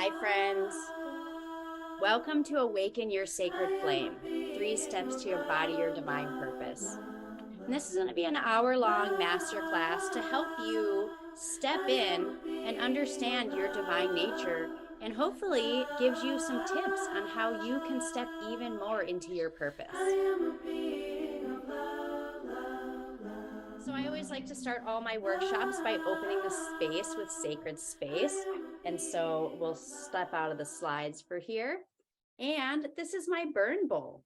Hi, friends. Welcome to Awaken Your Sacred Flame, 3 steps to embody your divine purpose. And this is going to be an hour-long masterclass to help you step in and understand your divine nature, and hopefully gives you some tips on how you can step even more into your purpose. So I always like to start all my workshops by opening the space with sacred space. And so we'll step out of the slides for here. And this is my burn bowl.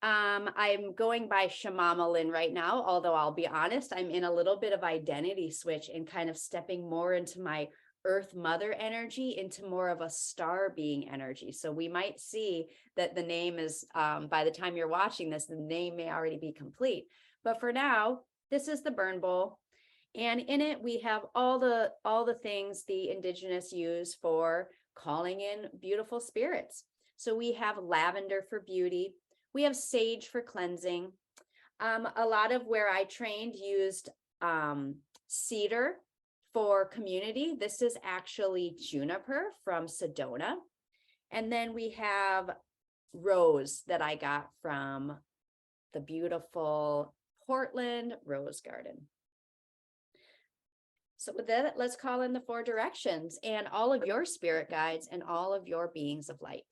I'm going by Lumynn right now, although I'll be honest, I'm in a little bit of identity switch and kind of stepping more into my Earth Mother energy, into more of a star being energy. So we might see that the name is, by the time you're watching this, the name may already be complete. But for now, this is the burn bowl. And in it, we have all the things the indigenous use for calling in beautiful spirits. So we have lavender for beauty. We have sage for cleansing. A lot of where I trained used cedar for community. This is actually juniper from Sedona. And then we have rose that I got from the beautiful Portland Rose Garden. So with that, let's call in the 4 directions and all of your spirit guides and all of your beings of light.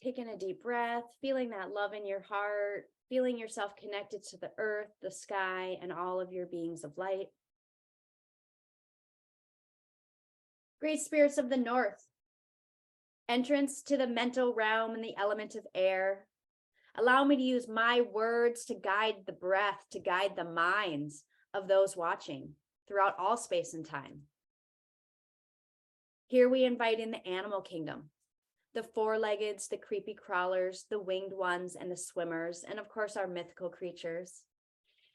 Taking a deep breath, feeling that love in your heart, feeling yourself connected to the earth, the sky, and all of your beings of light. Great spirits of the north, entrance to the mental realm and the element of air. Allow me to use my words to guide the breath, to guide the minds of those watching throughout all space and time. Here we invite in the animal kingdom, the 4-leggeds, the creepy crawlers, the winged ones, and the swimmers, and of course our mythical creatures.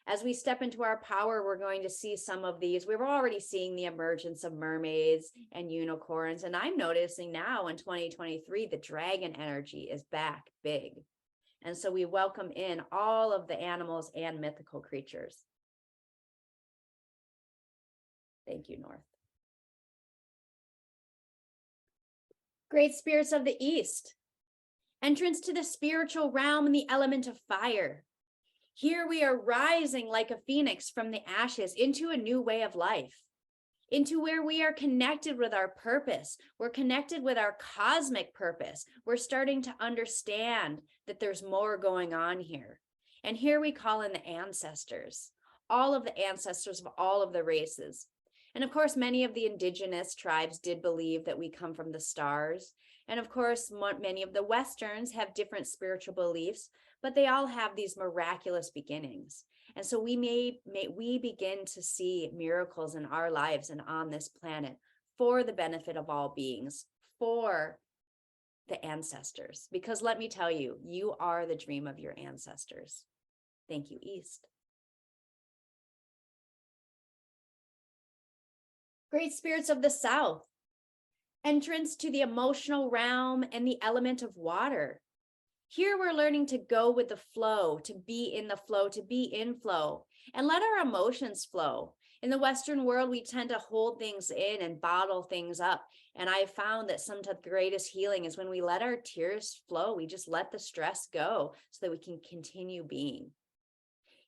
As we step into our power, we're going to see some of these. We were already seeing the emergence of mermaids and unicorns, and I'm noticing now in 2023, the dragon energy is back big. And so we welcome in all of the animals and mythical creatures. Thank you, North. Great spirits of the east, entrance to the spiritual realm and the element of fire. Here we are rising like a phoenix from the ashes into a new way of life, into where we are connected with our purpose. We're connected with our cosmic purpose. We're starting to understand that there's more going on here. And here we call in the ancestors, all of the ancestors of all of the races. And of course, many of the indigenous tribes did believe that we come from the stars. And of course, many of the Westerns have different spiritual beliefs, but they all have these miraculous beginnings. And so we begin to see miracles in our lives and on this planet for the benefit of all beings, for the ancestors. Because let me tell you, you are the dream of your ancestors. Thank you, East. Great spirits of the South, entrance to the emotional realm and the element of water. Here we're learning to go with the flow, to be in the flow, to be in flow, and let our emotions flow. In the Western world, we tend to hold things in and bottle things up. And I found that some of the greatest healing is when we let our tears flow. We just let the stress go so that we can continue being.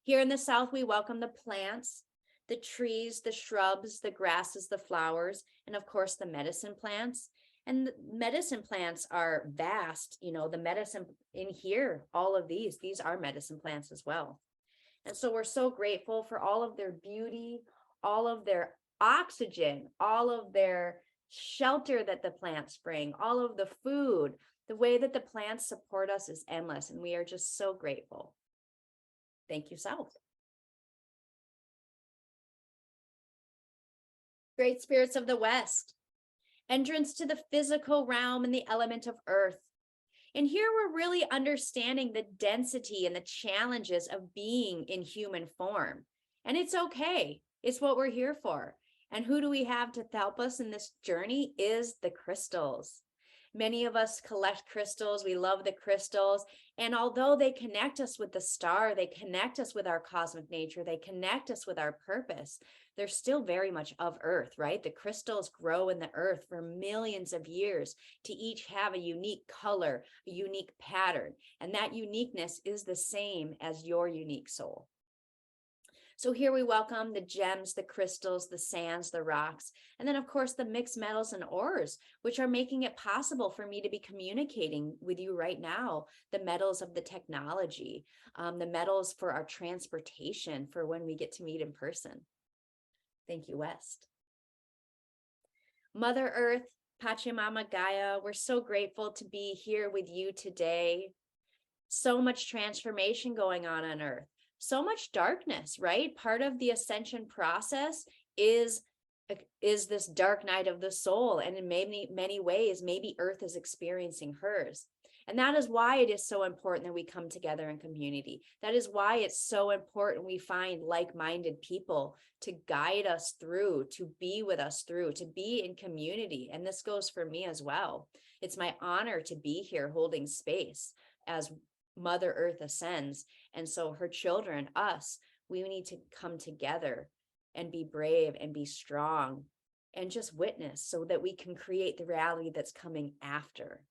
Here in the South, we welcome the plants, the trees, the shrubs, the grasses, the flowers, and of course, the medicine plants. And the medicine plants are vast, the medicine in here, all of these are medicine plants as well. And so we're so grateful for all of their beauty, all of their oxygen, all of their shelter that the plants bring, all of the food. The way that the plants support us is endless, and we are just so grateful. Thank you, South. Great spirits of the West, entrance to the physical realm and the element of earth. And here we're really understanding the density and the challenges of being in human form. And it's okay. It's what we're here for. And who do we have to help us in this journey is the crystals. Many of us collect crystals. We love the crystals. And although they connect us with the star, they connect us with our cosmic nature, they connect us with our purpose, they're still very much of earth, right? The crystals grow in the earth for millions of years to each have a unique color, a unique pattern. And that uniqueness is the same as your unique soul. So here we welcome the gems, the crystals, the sands, the rocks, and then of course the mixed metals and ores, which are making it possible for me to be communicating with you right now. The metals of the technology, the metals for our transportation, for when we get to meet in person. Thank you, West. Mother Earth, Pachamama Gaia, we're so grateful to be here with you today. So much transformation going on Earth. So much darkness, right? Part of the ascension process is this dark night of the soul. And in many ways, maybe Earth is experiencing hers. And that is why it is so important that we come together in community. That is why it's so important we find like-minded people to guide us through, to be with us through, to be in community. And this goes for me as well. It's my honor to be here holding space as Mother Earth ascends. And so her children, us, we need to come together and be brave and be strong and just witness so that we can create the reality that's coming after,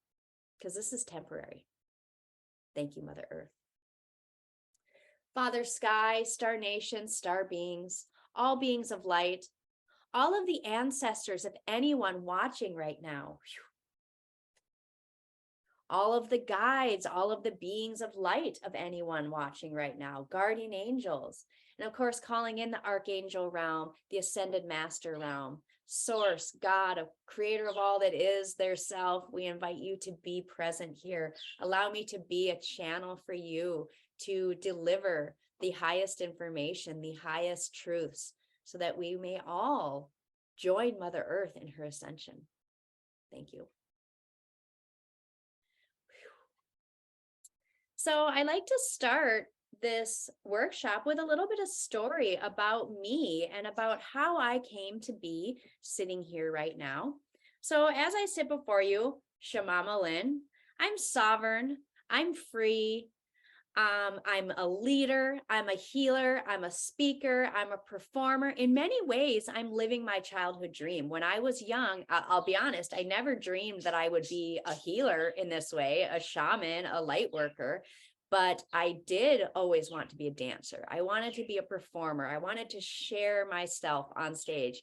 because this is temporary. Thank you, Mother Earth. Father Sky, Star Nation, star beings, all beings of light, all of the ancestors of anyone watching right now, all of the guides, all of the beings of light of anyone watching right now, guardian angels, and of course, calling in the archangel realm, the ascended master realm, source, God, a creator of all that is, their self. We invite you to be present here. Allow me to be a channel for you to deliver the highest information, the highest truths, so that we may all join Mother Earth in her ascension. Thank you. So I like to start this workshop with a little bit of story about me and about how I came to be sitting here right now. So as I sit before you, Shamama Lynn, I'm sovereign, I'm free, I'm a leader, I'm a healer, I'm a speaker, I'm a performer. In many ways, I'm living my childhood dream. When I was young, I'll be honest, I never dreamed that I would be a healer in this way, a shaman, a light worker, but I did always want to be a dancer. I wanted to be a performer. I wanted to share myself on stage.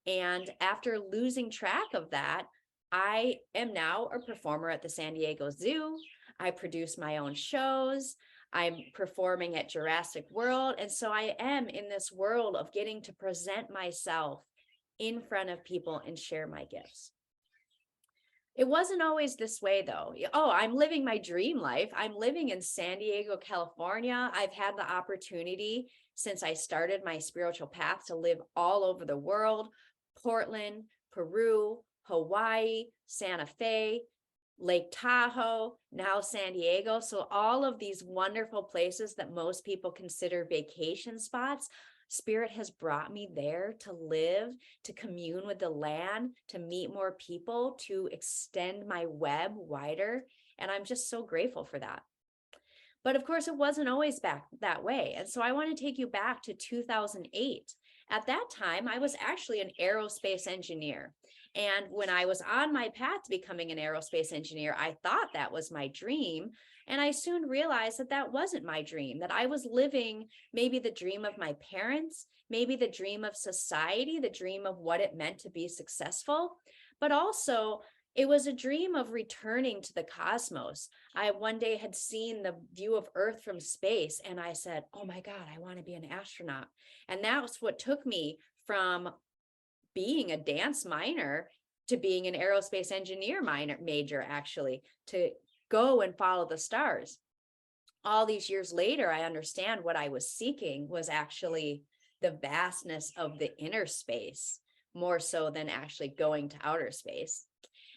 And after losing track of that, I am now a performer at the San Diego Zoo. I produce my own shows. I'm performing at Jurassic World. And so I am in this world of getting to present myself in front of people and share my gifts. It wasn't always this way, though. Oh, I'm living my dream life. I'm living in San Diego, California. I've had the opportunity since I started my spiritual path to live all over the world: Portland, Peru, Hawaii, Santa Fe, Lake Tahoe, now San Diego. So all of these wonderful places that most people consider vacation spots, Spirit has brought me there to live, to commune with the land, to meet more people, to extend my web wider. And I'm just so grateful for that. But of course, it wasn't always back that way. And so I want to take you back to 2008. At that time, I was actually an aerospace engineer. And when I was on my path to becoming an aerospace engineer, I thought that was my dream. And I soon realized that that wasn't my dream, that I was living maybe the dream of my parents, maybe the dream of society, the dream of what it meant to be successful, but also it was a dream of returning to the cosmos. I one day had seen the view of Earth from space, and I said, oh my God, I want to be an astronaut. And that was what took me from being a dance minor to being an aerospace engineer major, actually, to go and follow the stars. All these years later, I understand what I was seeking was actually the vastness of the inner space, more so than actually going to outer space.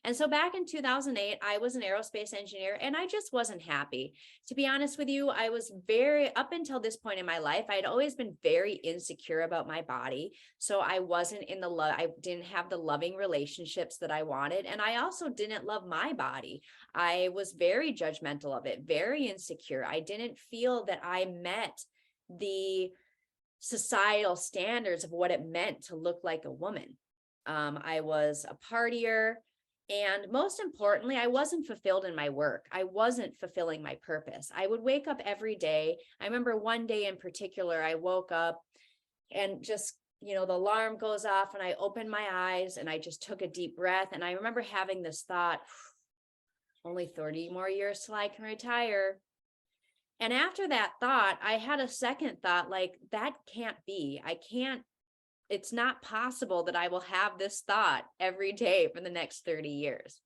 And so back in 2008, I was an aerospace engineer and I just wasn't happy. To be honest with you, I was up until this point in my life, I'd always been very insecure about my body. So I wasn't in the love, I didn't have the loving relationships that I wanted. And I also didn't love my body. I was very judgmental of it, very insecure. I didn't feel that I met the societal standards of what it meant to look like a woman. I was a partier. And most importantly, I wasn't fulfilled in my work. I wasn't fulfilling my purpose. I would wake up every day. I remember one day in particular, I woke up and just, the alarm goes off and I opened my eyes and I just took a deep breath. And I remember having this thought, only 30 more years till I can retire. And after that thought, I had a second thought, like, that can't be. It's not possible that I will have this thought every day for the next 30 years.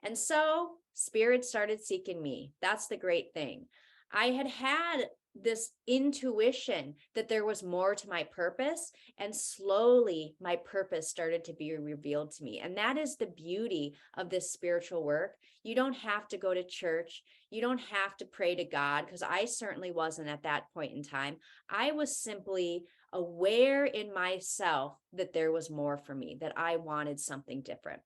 And so Spirit started seeking me. That's the great thing. I had this intuition that there was more to my purpose, and slowly my purpose started to be revealed to me. And that is the beauty of this spiritual work. You don't have to go to church. You don't have to pray to God, because I certainly wasn't at that point in time. I was simply aware in myself that there was more for me, that I wanted something different.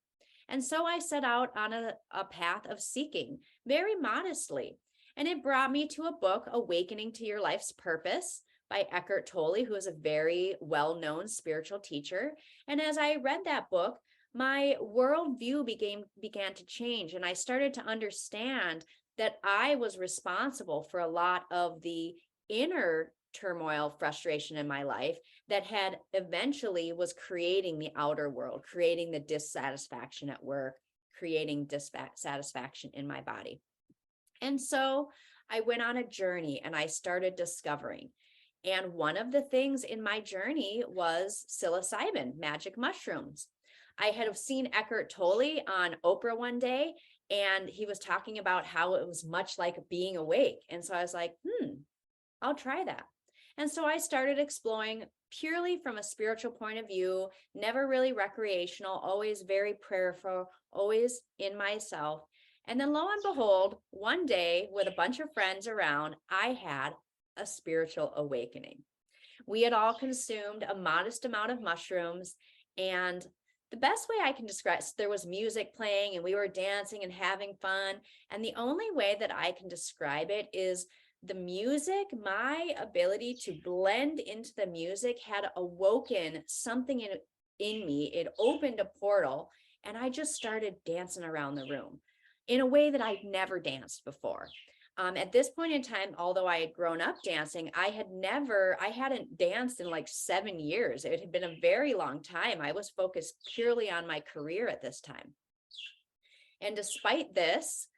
And so I set out on a path of seeking very modestly. And it brought me to a book, Awakening to Your Life's Purpose by Eckhart Tolle, who is a very well-known spiritual teacher. And as I read that book, my worldview began to change. And I started to understand that I was responsible for a lot of the inner turmoil, frustration in my life that had eventually was creating the outer world, creating the dissatisfaction at work, creating dissatisfaction in my body. And so I went on a journey and I started discovering. And one of the things in my journey was psilocybin, magic mushrooms. I had seen Eckhart Tolle on Oprah one day, and he was talking about how it was much like being awake. And so I was like, I'll try that. And so I started exploring purely from a spiritual point of view, never really recreational, always very prayerful, always in myself. And then lo and behold, one day with a bunch of friends around, I had a spiritual awakening. We had all consumed a modest amount of mushrooms, and the best way I can describe it, there was music playing and we were dancing and having fun. And the only way that I can describe it is the music, my ability to blend into the music had awoken something in me. It opened a portal and I just started dancing around the room in a way that I'd never danced before. At this point in time, although I had grown up dancing, I hadn't danced in like 7 years. It had been a very long time. I was focused purely on my career at this time. And despite this,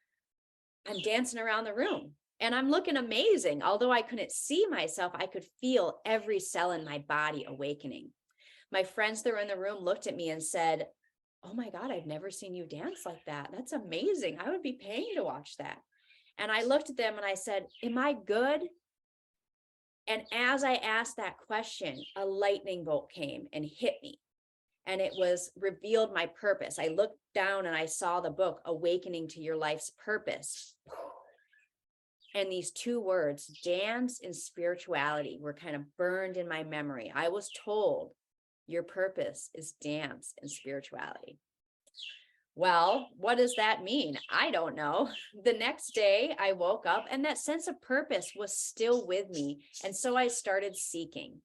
I'm dancing around the room and I'm looking amazing. Although I couldn't see myself, I could feel every cell in my body awakening. My friends that were in the room looked at me and said, "Oh my God, I've never seen you dance like that. That's amazing. I would be paying to watch that." And I looked at them and I said, "Am I good?" And as I asked that question, a lightning bolt came and hit me. And it was revealed my purpose. I looked down and I saw the book, Awakening to Your Life's Purpose. And these two words, dance and spirituality, were kind of burned in my memory. I was told, your purpose is dance and spirituality. Well, what does that mean? I don't know. The next day I woke up and that sense of purpose was still with me. And so I started seeking.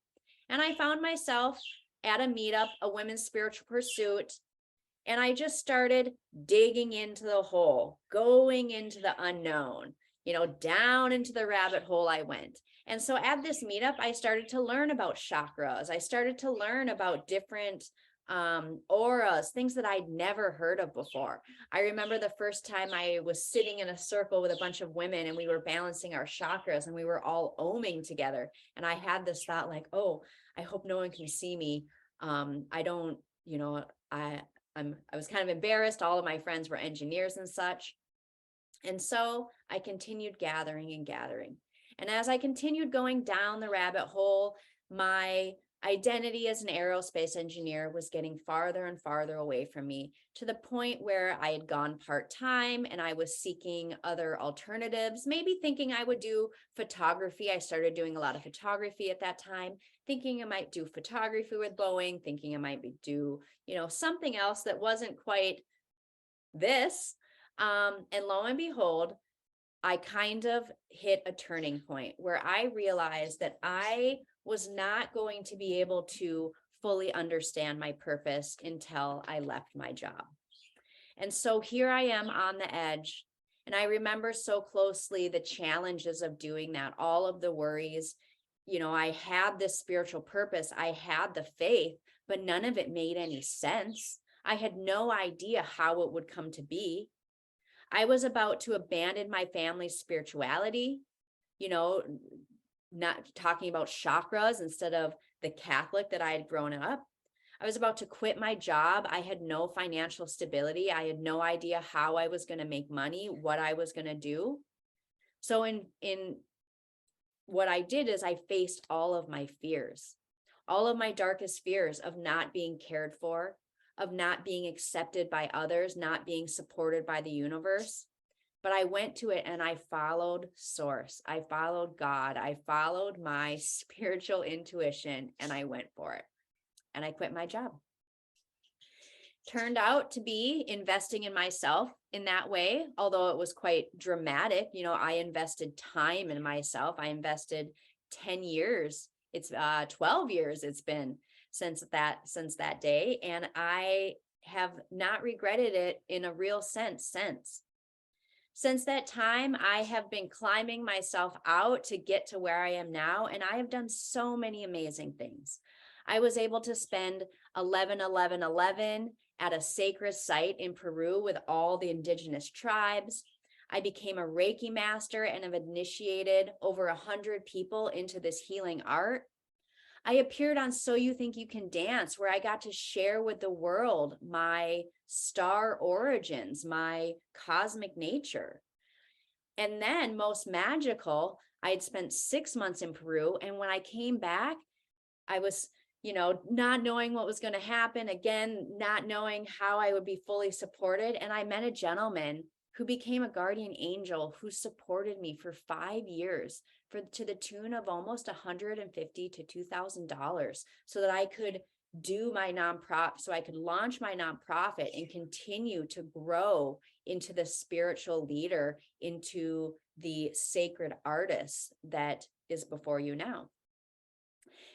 And I found myself at a meetup, a women's spiritual pursuit. And I just started digging into the hole, going into the unknown, down into the rabbit hole I went. And so at this meetup, I started to learn about chakras. I started to learn about different auras, things that I'd never heard of before. I remember the first time I was sitting in a circle with a bunch of women and we were balancing our chakras and we were all oming together. And I had this thought like, oh, I hope no one can see me. I don't, I was kind of embarrassed. All of my friends were engineers and such. And so I continued gathering and gathering. And as I continued going down the rabbit hole, my identity as an aerospace engineer was getting farther and farther away from me, to the point where I had gone part-time and I was seeking other alternatives, maybe thinking I would do photography. I started doing a lot of photography at that time, thinking I might do photography with Boeing, thinking I might do, something else that wasn't quite this. And lo and behold, I kind of hit a turning point where I realized that I was not going to be able to fully understand my purpose until I left my job. And so here I am on the edge. And I remember so closely the challenges of doing that, all of the worries. I had this spiritual purpose, I had the faith, but none of it made any sense. I had no idea how it would come to be. I was about to abandon my family's spirituality, not talking about chakras instead of the Catholic that I had grown up. I was about to quit my job. I had no financial stability. I had no idea how I was going to make money, what I was going to do. So in what I did is I faced all of my fears, all of my darkest fears of not being cared for, of not being accepted by others, not being supported by the universe. But I went to it and I followed source. I followed God. I followed my spiritual intuition and I went for it. And I quit my job. Turned out to be investing in myself in that way, although it was quite dramatic. I invested time in myself. I invested 10 years. It's 12 years it's been since that day. And I have not regretted it in a real sense since. Since that time, I have been climbing myself out to get to where I am now. And I have done so many amazing things. I was able to spend 11-11-11 at a sacred site in Peru with all the indigenous tribes. I became a Reiki master and have initiated over 100 people into this healing art. I appeared on So You Think You Can Dance, where I got to share with the world my star origins, my cosmic nature. And then most magical, I had spent 6 months in Peru. And when I came back, I was, not knowing what was going to happen, again, not knowing how I would be fully supported. And I met a gentleman who became a guardian angel who supported me for 5 years to the tune of almost $150 to $2,000 so that I could do my nonprofit, so I could launch my nonprofit and continue to grow into the spiritual leader, into the sacred artist that is before you now.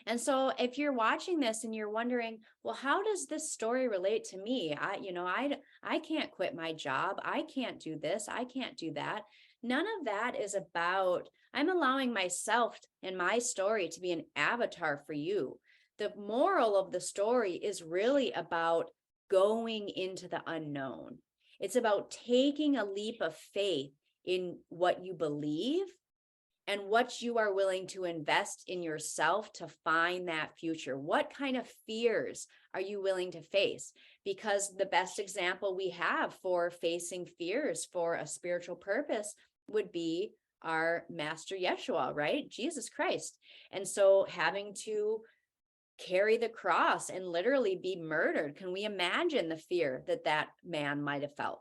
And so if you're watching this and you're wondering, well, how does this story relate to me? I can't quit my job. I can't do this. I can't do that. None of that is about, I'm allowing myself and my story to be an avatar for you. The moral of the story is really about going into the unknown. It's about taking a leap of faith in what you believe and what you are willing to invest in yourself to find that future. What kind of fears are you willing to face? Because the best example we have for facing fears for a spiritual purpose would be our Master Yeshua, right? Jesus Christ. And so having to carry the cross and literally be murdered, can we imagine the fear that man might have felt?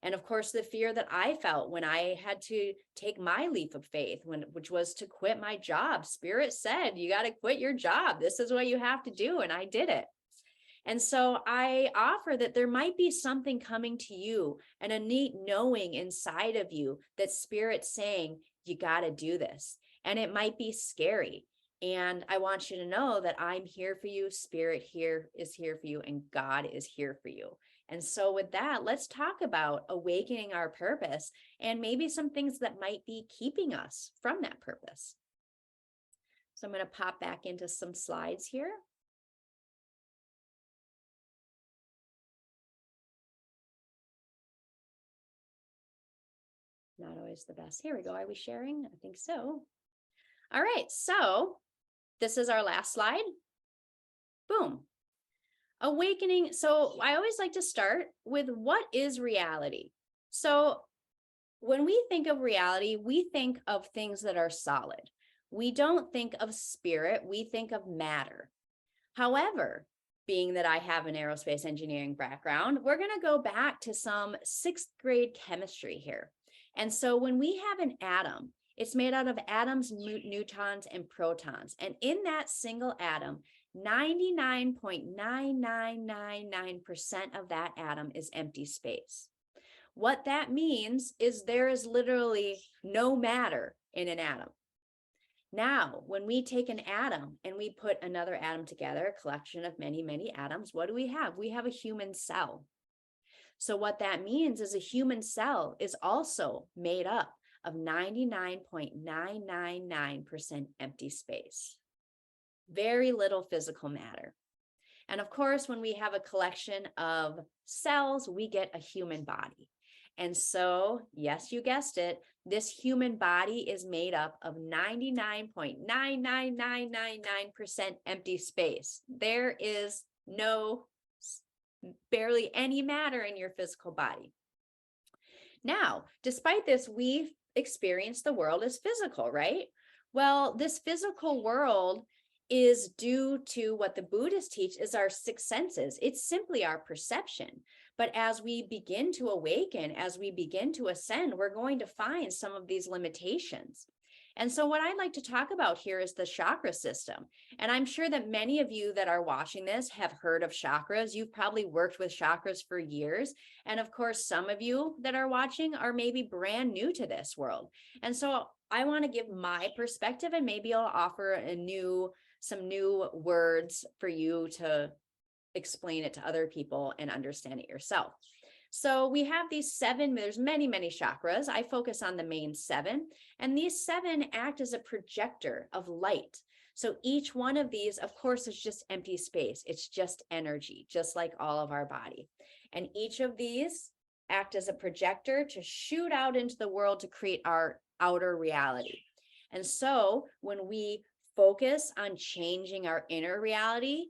And of course, the fear that I felt when I had to take my leap of faith, which was to quit my job. Spirit said, you got to quit your job. This is what you have to do. And I did it. And so I offer that there might be something coming to you and a neat knowing inside of you that Spirit's saying, you got to do this. And it might be scary. And I want you to know that I'm here for you. Spirit is here for you, and God is here for you. And so with that, let's talk about awakening our purpose and maybe some things that might be keeping us from that purpose. So I'm going to pop back into some slides here. Not always the best. Here we go. Are we sharing? I think so. All right. So this is our last slide. Boom. Awakening. So I always like to start with what is reality? So when we think of reality, we think of things that are solid. We don't think of spirit. We think of matter. However, being that I have an aerospace engineering background, we're going to go back to some 6th grade chemistry here. And so when we have an atom, it's made out of atoms, neutrons, and protons. And in that single atom, 99.9999% of that atom is empty space. What that means is there is literally no matter in an atom. Now, when we take an atom and we put another atom together, a collection of many, many atoms, what do we have? We have a human cell. So what that means is a human cell is also made up of 99.999% empty space. Very little physical matter. And of course, when we have a collection of cells, we get a human body. And so, yes, you guessed it, this human body is made up of 99.99999% empty space. There is barely any matter in your physical body. Now, despite this, we experience the world as physical, right? Well, this physical world is due to what the Buddhists teach is our 6 senses. It's simply our perception. But as we begin to awaken, as we begin to ascend, we're going to find some of these limitations. And so what I'd like to talk about here is the chakra system. And I'm sure that many of you that are watching this have heard of chakras. You've probably worked with chakras for years. And of course, some of you that are watching are maybe brand new to this world. And so I want to give my perspective, and maybe I'll offer some new words for you to explain it to other people and understand it yourself. So we have these 7, there's many, many chakras. I focus on the main 7, and these 7 act as a projector of light. So each one of these, of course, is just empty space. It's just energy, just like all of our body. And each of these act as a projector to shoot out into the world to create our outer reality. And so when we focus on changing our inner reality,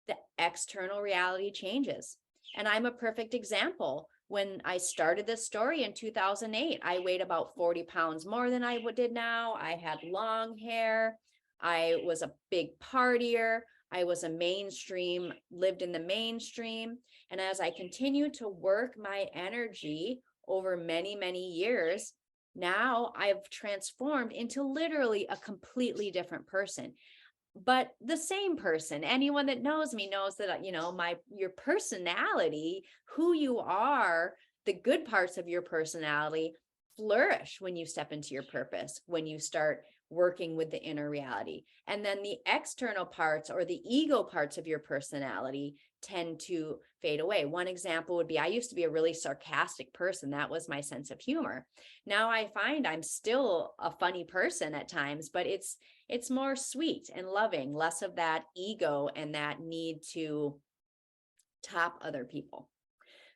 the external reality changes. And I'm a perfect example. When I started this story in 2008, I weighed about 40 pounds more than I did now. I had long hair. I was a big partier. I was lived in the mainstream. And as I continued to work my energy over many, many years, now I've transformed into literally a completely different person. But the same person. Anyone that knows me knows that, your personality, who you are, the good parts of your personality flourish when you step into your purpose, when you start working with the inner reality. And then the external parts or the ego parts of your personality tend to fade away. One example would be, I used to be a really sarcastic person. That was my sense of humor. Now I find I'm still a funny person at times, but it's more sweet and loving, less of that ego and that need to top other people.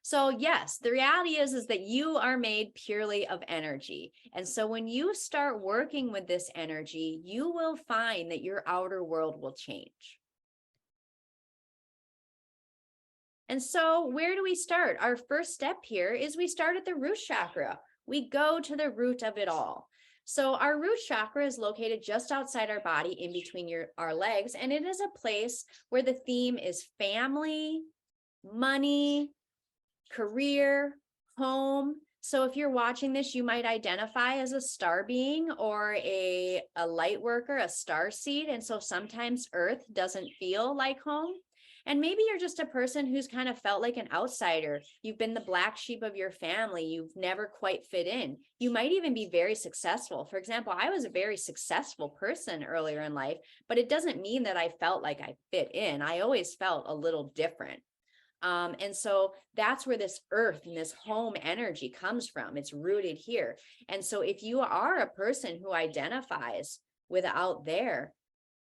So yes, the reality is that you are made purely of energy. And so when you start working with this energy, you will find that your outer world will change. And so where do we start? Our first step here is we start at the root chakra. We go to the root of it all. So our root chakra is located just outside our body, in between our legs, and it is a place where the theme is family, money, career, home. So if you're watching this, you might identify as a star being or a light worker, a star seed. And so sometimes Earth doesn't feel like home. And maybe you're just a person who's kind of felt like an outsider. You've been the black sheep of your family. You've never quite fit in. You might even be very successful. For example, I was a very successful person earlier in life, but it doesn't mean that I felt like I fit in. I always felt a little different. And so that's where this earth and this home energy comes from. It's rooted here. And so if you are a person who identifies with out there,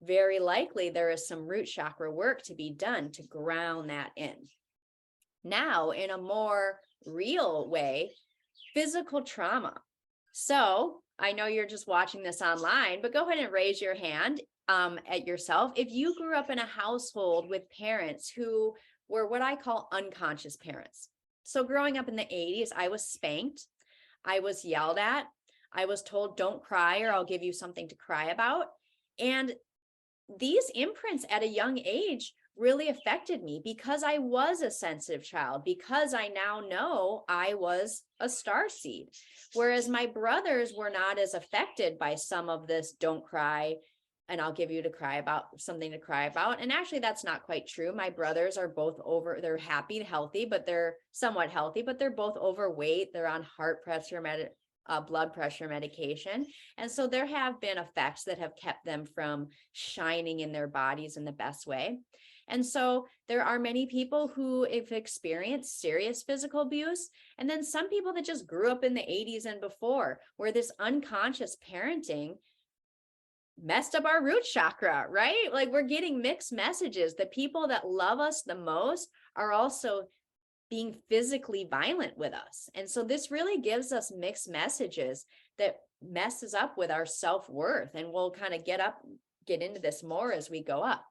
very likely there is some root chakra work to be done to ground that in. Now, in a more real way, physical trauma. So I know you're just watching this online, but go ahead and raise your hand at yourself. If you grew up in a household with parents who were what I call unconscious parents. So growing up in the 80s, I was spanked. I was yelled at. I was told, don't cry or I'll give you something to cry about. And these imprints at a young age really affected me because I was a sensitive child, because I now know I was a star seed. Whereas my brothers were not as affected by some of this, don't cry, and I'll give you to cry about something to cry about. And actually, that's not quite true. My brothers are both they're happy, healthy, but they're somewhat healthy, but they're both overweight. They're on heart pressure, blood pressure medication. And so there have been effects that have kept them from shining in their bodies in the best way. And so there are many people who have experienced serious physical abuse, and then some people that just grew up in the 80s and before, where this unconscious parenting messed up our root chakra, right? Like, we're getting mixed messages. The people that love us the most are also being physically violent with us. And so this really gives us mixed messages that messes up with our self-worth. And we'll kind of get into this more as we go up.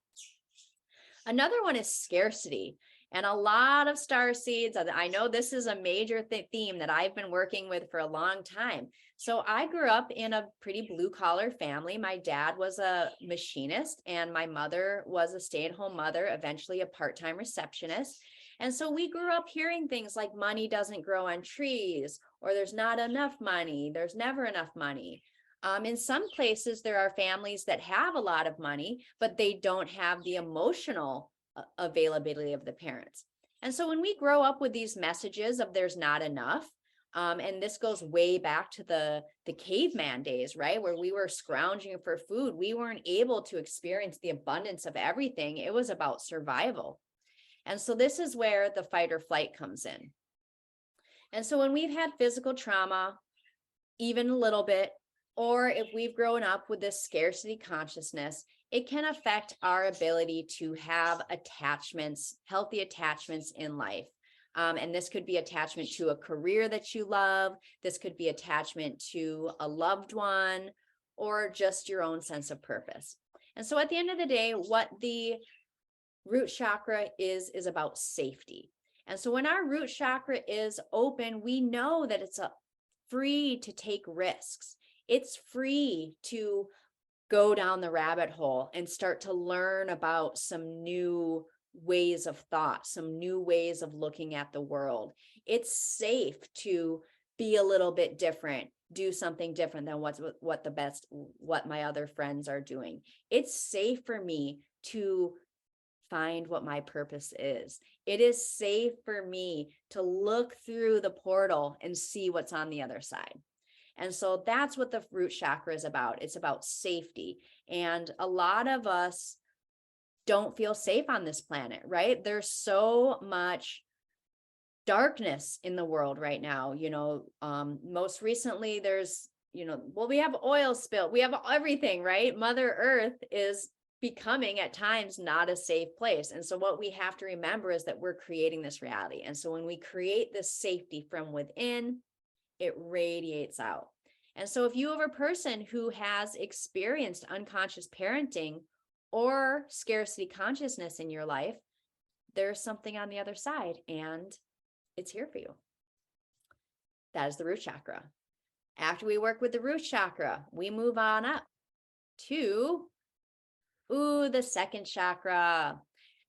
Another one is scarcity. And a lot of star seeds, I know this is a major theme that I've been working with for a long time. So I grew up in a pretty blue collar family. My dad was a machinist and my mother was a stay-at-home mother, eventually a part-time receptionist. And so we grew up hearing things like money doesn't grow on trees, or there's not enough money, there's never enough money. In some places, there are families that have a lot of money, but they don't have the emotional availability of the parents. And so when we grow up with these messages of there's not enough, and this goes way back to the caveman days, right? Where we were scrounging for food. We weren't able to experience the abundance of everything. It was about survival. And so this is where the fight or flight comes in. And so when we've had physical trauma, even a little bit, or if we've grown up with this scarcity consciousness, it can affect our ability to have attachments, healthy attachments in life. And this could be attachment to a career that you love. This could be attachment to a loved one, or just your own sense of purpose. And so at the end of the day, what the root chakra is about safety. And so when our root chakra is open, we know that it's free to take risks. It's free to go down the rabbit hole and start to learn about some new ways of thought, some new ways of looking at the world. It's safe to be a little bit different, do something different than what my other friends are doing. It's safe for me to find what my purpose is. It is safe for me to look through the portal and see what's on the other side. And so that's what the root chakra is about. It's about safety. And a lot of us don't feel safe on this planet, right? There's so much darkness in the world right now. Most recently there's, we have oil spill, we have everything, right? Mother Earth is becoming at times not a safe place. And so what we have to remember is that we're creating this reality. And so when we create this safety from within, it radiates out. And so if you have a person who has experienced unconscious parenting or scarcity consciousness in your life, there's something on the other side and it's here for you. That is the root chakra. After we work with the root chakra, we move on up to the second chakra.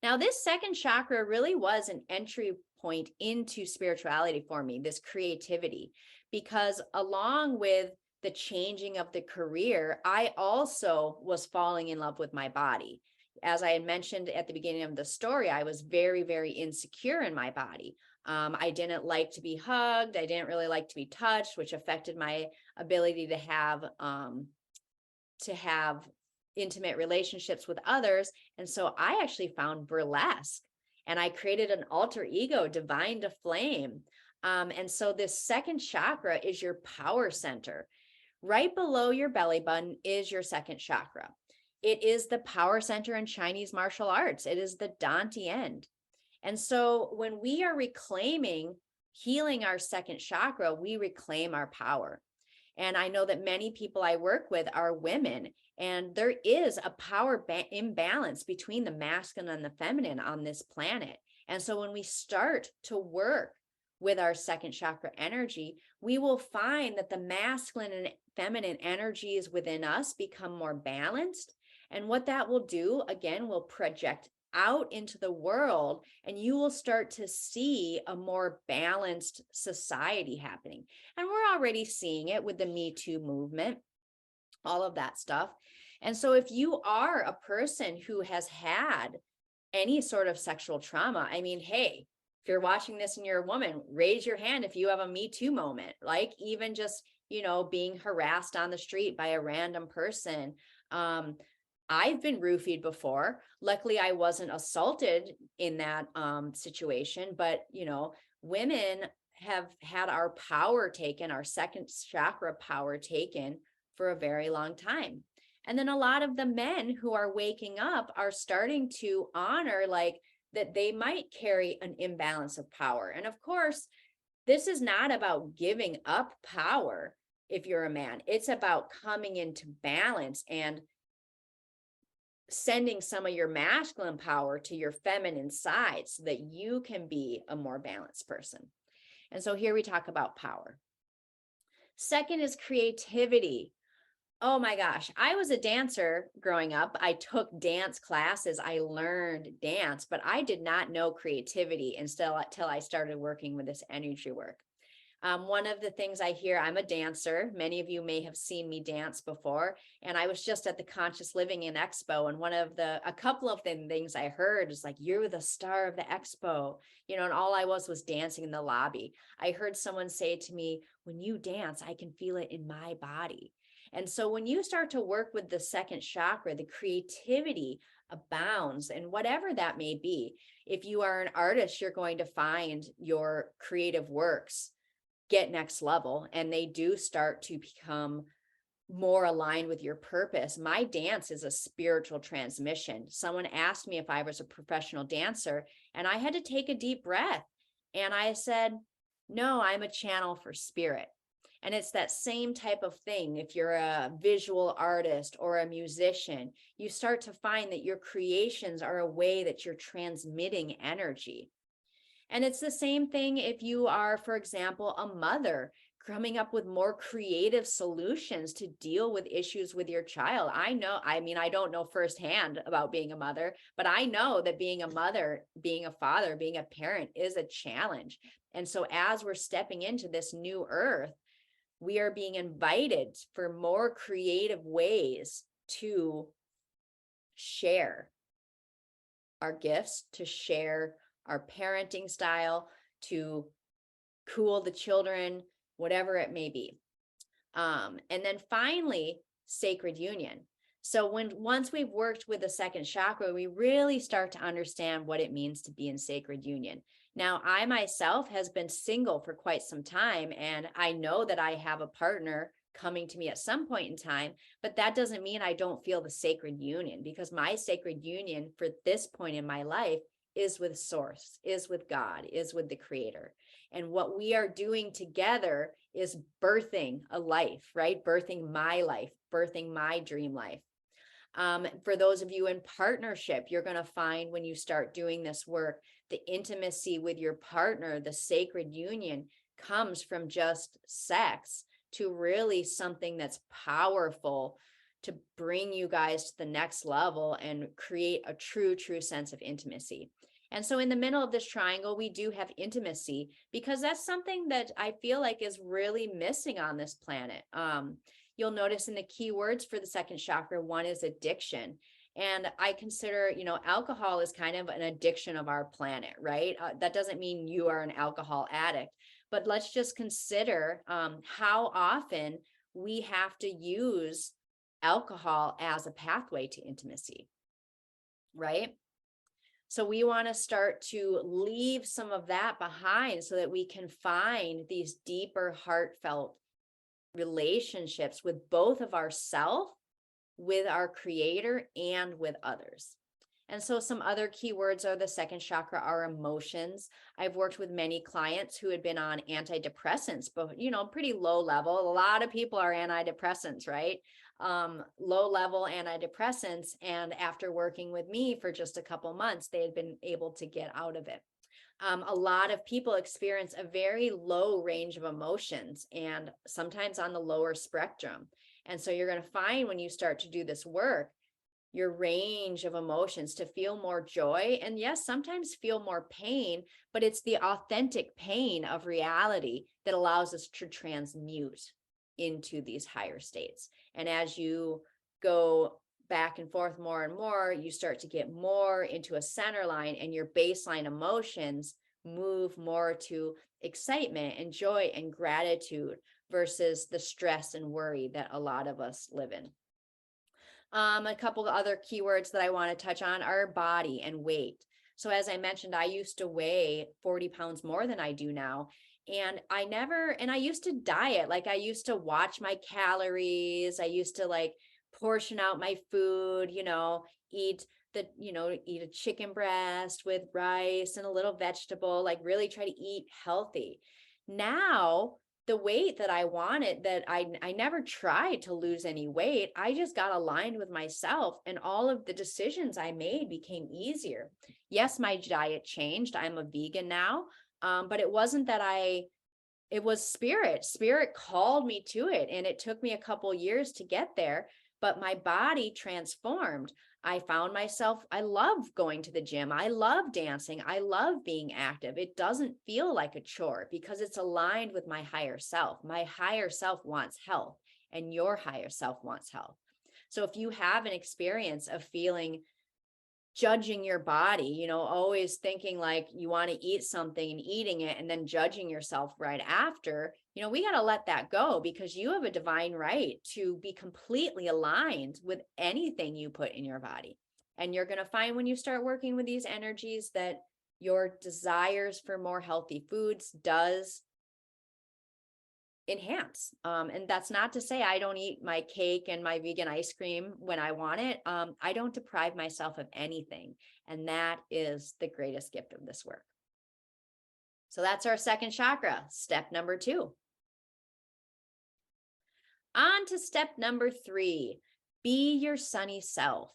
Now, this second chakra really was an entry point into spirituality for me, this creativity, because along with the changing of the career, I also was falling in love with my body. As I had mentioned at the beginning of the story, I was very, very insecure in my body. I didn't like to be hugged. I didn't really like to be touched, which affected my ability to have intimate relationships with others. And so I actually found burlesque and I created an alter ego, divine to flame. And so this second chakra is your power center. Right below your belly button is your second chakra. It is the power center in Chinese martial arts. It is the Dantian. And so when we are healing our second chakra, we reclaim our power. And I know that many people I work with are women, and there is a power imbalance between the masculine and the feminine on this planet. And so when we start to work with our second chakra energy, we will find that the masculine and feminine energies within us become more balanced. And what that will do, again, will project out into the world, and you will start to see a more balanced society happening. And we're already seeing it with the Me Too movement, all of that stuff. And so if you are a person who has had any sort of sexual trauma, I mean, hey, if you're watching this and you're a woman, raise your hand if you have a Me Too moment, like even just, being harassed on the street by a random person. I've been roofied before. Luckily, I wasn't assaulted in that situation, but women have had our power taken, our second chakra power taken for a very long time. And then a lot of the men who are waking up are starting to honor like that they might carry an imbalance of power. And of course, this is not about giving up power if you're a man. It's about coming into balance and sending some of your masculine power to your feminine side so that you can be a more balanced person. And so here we talk about power. Second is creativity. Oh my gosh, I was a dancer growing up. I took dance classes. I learned dance, but I did not know creativity until I started working with this energy work. One of the things I hear, I'm a dancer. Many of you may have seen me dance before. And I was just at the Conscious Living in Expo. And a couple of the things I heard is like, you're the star of the expo, and all I was dancing in the lobby. I heard someone say to me, when you dance, I can feel it in my body. And so when you start to work with the second chakra, the creativity abounds, and whatever that may be. If you are an artist, you're going to find your creative works get next level, and they do start to become more aligned with your purpose. My dance is a spiritual transmission. Someone asked me if I was a professional dancer, and I had to take a deep breath. And I said, no, I'm a channel for spirit. And it's that same type of thing. If you're a visual artist or a musician, you start to find that your creations are a way that you're transmitting energy. And it's the same thing if you are, for example, a mother, coming up with more creative solutions to deal with issues with your child. I don't know firsthand about being a mother, but I know that being a mother, being a father, being a parent is a challenge. And so as we're stepping into this new earth, we are being invited for more creative ways to share our gifts, to share our parenting style, to cool the children, whatever it may be. And then finally, sacred union. So once we've worked with the second chakra, we really start to understand what it means to be in sacred union. Now, I myself has been single for quite some time, and I know that I have a partner coming to me at some point in time, but that doesn't mean I don't feel the sacred union, because my sacred union for this point in my life is with Source, is with God, is with the Creator. And what we are doing together is birthing a life, right? Birthing my life, birthing my dream life. For those of you in partnership, you're going to find when you start doing this work, the intimacy with your partner, the sacred union comes from just sex to really something that's powerful to bring you guys to the next level and create a true sense of intimacy. And so in the middle of this triangle, we do have intimacy, because that's something that I feel like is really missing on this planet. You'll notice in the keywords for the second chakra, one is addiction. And I consider, alcohol is kind of an addiction of our planet, right? That doesn't mean you are an alcohol addict, but let's just consider how often we have to use alcohol as a pathway to intimacy, right? So we want to start to leave some of that behind so that we can find these deeper, heartfelt relationships with both of ourselves, with our Creator, and with others. And so some other keywords are the second chakra, our emotions. I've worked with many clients who had been on antidepressants, but, pretty low level. A lot of people are antidepressants, right? Low level antidepressants. And after working with me for just a couple months, they had been able to get out of it. A lot of people experience a very low range of emotions, and sometimes on the lower spectrum. And so you're going to find when you start to do this work, your range of emotions, to feel more joy. And yes, sometimes feel more pain, but it's the authentic pain of reality that allows us to transmute into these higher states. And as you go back and forth more and more, you start to get more into a center line, and your baseline emotions move more to excitement and joy and gratitude versus the stress and worry that a lot of us live in. A couple of other keywords that I want to touch on are body and weight. So as I mentioned, I used to weigh 40 pounds more than I do now. And I used to diet. Like I used to watch my calories. I used to like portion out my food, eat eat a chicken breast with rice and a little vegetable, like really try to eat healthy. Now, the weight that I wanted, that I never tried to lose any weight. I just got aligned with myself, and all of the decisions I made became easier. Yes, my diet changed. I'm a vegan now. But it wasn't that it was spirit. Spirit called me to it, and it took me a couple years to get there, but my body transformed. I found myself, I love going to the gym. I love dancing. I love being active. It doesn't feel like a chore because it's aligned with my higher self. My higher self wants health, and your higher self wants health. So if you have an experience of judging your body, always thinking like you want to eat something and eating it and then judging yourself right after, we got to let that go, because you have a divine right to be completely aligned with anything you put in your body. And you're going to find when you start working with these energies that your desires for more healthy foods does enhance. And that's not to say I don't eat my cake and my vegan ice cream when I want it. I don't deprive myself of anything. And that is the greatest gift of this work. So that's our second chakra, step number 2. On to step number 3, be your sunny self.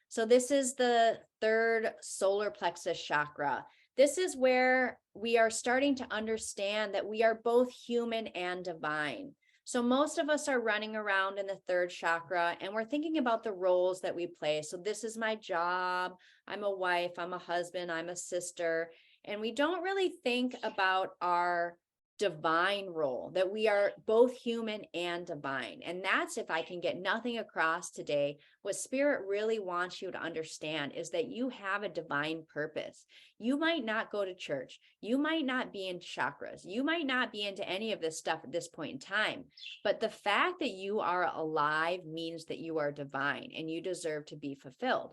So this is the third solar plexus chakra. This is where we are starting to understand that we are both human and divine. So most of us are running around in the third chakra, and we're thinking about the roles that we play. So this is my job. I'm a wife. I'm a husband. I'm a sister. And we don't really think about our divine role, that we are both human and divine. And that's, if I can get nothing across today, what Spirit really wants you to understand is that you have a divine purpose. You might not go to church. You might not be into chakras. You might not be into any of this stuff at this point in time. But the fact that you are alive means that you are divine and you deserve to be fulfilled.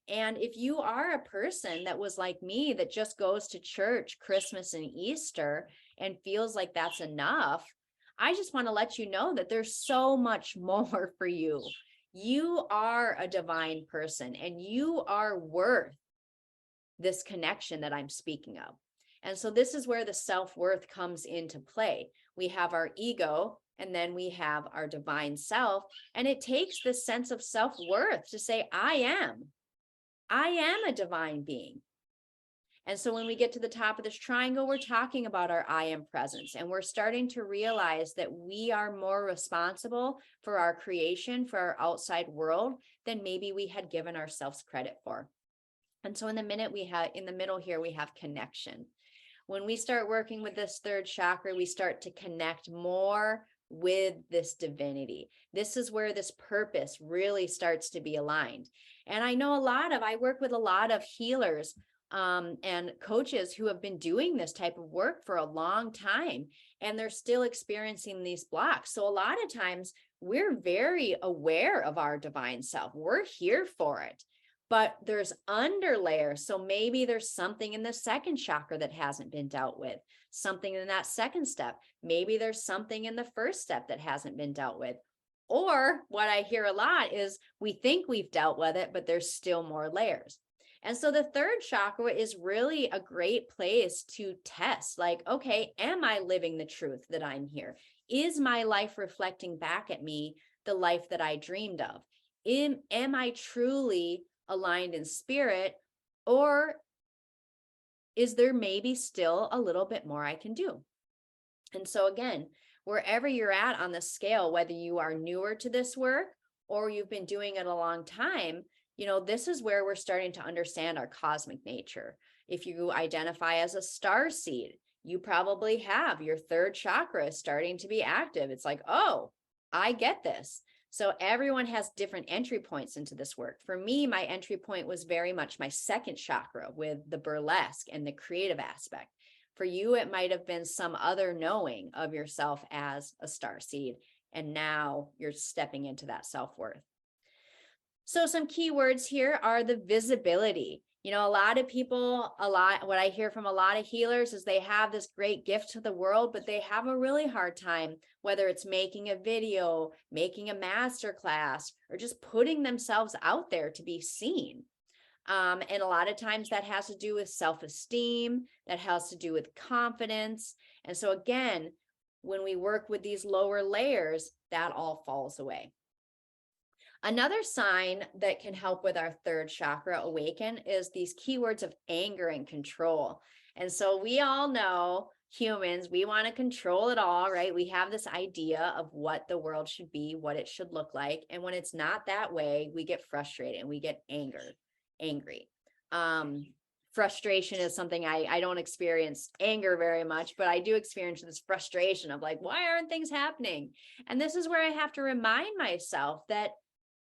And if you are a person that was like me, that just goes to church Christmas and Easter and feels like that's enough, I just want to let you know that there's so much more for you. You are a divine person, and you are worth this connection that I'm speaking of. And so this is where the self-worth comes into play. We have our ego, and then we have our divine self. And it takes this sense of self-worth to say, I am a divine being. And so when we get to the top of this triangle, we're talking about our I am presence, and we're starting to realize that we are more responsible for our creation, for our outside world, than maybe we had given ourselves credit for. And so in the middle here, we have connection. When we start working with this third chakra, we start to connect more with this divinity. This is where this purpose really starts to be aligned. And I work with a lot of healers and coaches who have been doing this type of work for a long time, and they're still experiencing these blocks. So a lot of times we're very aware of our divine self. We're here for it, but there's underlayers. So maybe there's something in the second chakra that hasn't been dealt with, something in that second step. Maybe there's something in the first step that hasn't been dealt with. Or what I hear a lot is we think we've dealt with it, but there's still more layers. And so the third chakra is really a great place to test, like, okay, am I living the truth that I'm here? Is my life reflecting back at me the life that I dreamed of? Am I truly aligned in spirit, or is there maybe still a little bit more I can do? And so again, wherever you're at on the scale, whether you are newer to this work or you've been doing it a long time, this is where we're starting to understand our cosmic nature. If you identify as a star seed, you probably have your third chakra starting to be active. It's like, oh, I get this. So everyone has different entry points into this work. For me, my entry point was very much my second chakra with the burlesque and the creative aspect. For you, it might have been some other knowing of yourself as a star seed. And now you're stepping into that self-worth. So some key words here are the visibility. A lot of people, what I hear from a lot of healers is they have this great gift to the world, but they have a really hard time, whether it's making a video, making a master class, or just putting themselves out there to be seen. And a lot of times that has to do with self-esteem, that has to do with confidence. And so again, when we work with these lower layers, that all falls away. Another sign that can help with our third chakra awaken is these keywords of anger and control. And so we all know, humans, we want to control it all, right? We have this idea of what the world should be, what it should look like. And when it's not that way, we get frustrated and we get angry. Frustration is something I don't experience anger very much, but I do experience this frustration of like, why aren't things happening? And this is where I have to remind myself that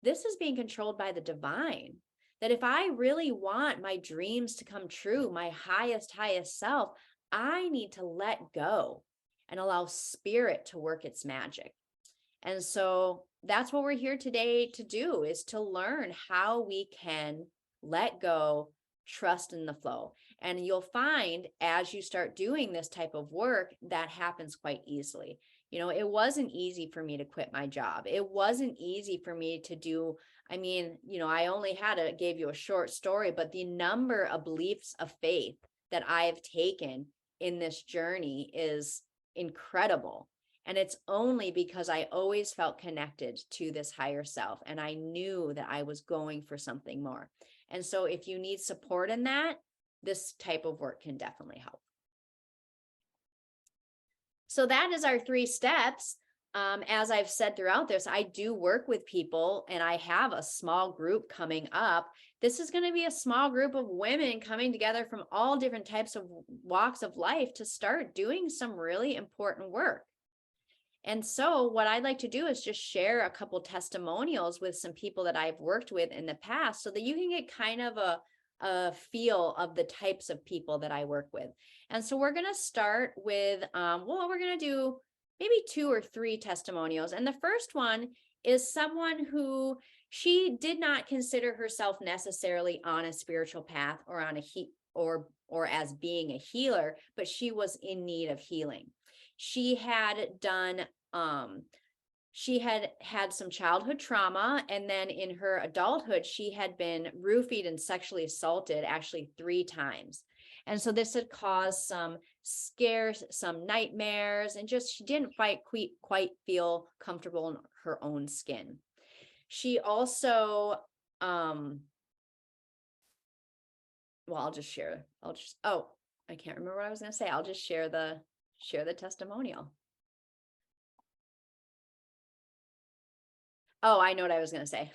this is being controlled by the divine, that if I really want my dreams to come true, my highest self, I need to let go and allow spirit to work its magic. And so that's what we're here today to do, is to learn how we can let go, trust in the flow. And you'll find as you start doing this type of work, that happens quite easily. It wasn't easy for me to quit my job. It wasn't easy for me to do, I only gave you a short story, but the number of leaps of faith that I have taken in this journey is incredible. And it's only because I always felt connected to this higher self. And I knew that I was going for something more. And so if you need support in that, this type of work can definitely help. So that is our 3 steps. As I've said throughout this, I do work with people and I have a small group coming up. This is going to be a small group of women coming together from all different types of walks of life to start doing some really important work. And so what I'd like to do is just share a couple testimonials with some people that I've worked with in the past so that you can get kind of a feel of the types of people that I work with. And so we're going to start with, we're going to do maybe 2 or 3 testimonials. And the first one is someone who she did not consider herself necessarily on a spiritual path or on or as being a healer, but she was in need of healing. She had done, she had some childhood trauma, and then in her adulthood, she had been roofied and sexually assaulted actually 3 times. And so this had caused some scares, some nightmares, and just she didn't quite feel comfortable in her own skin. She also, I'll just share, I can't remember what I was going to say. I'll just share the testimonial. Oh, I know what I was going to say.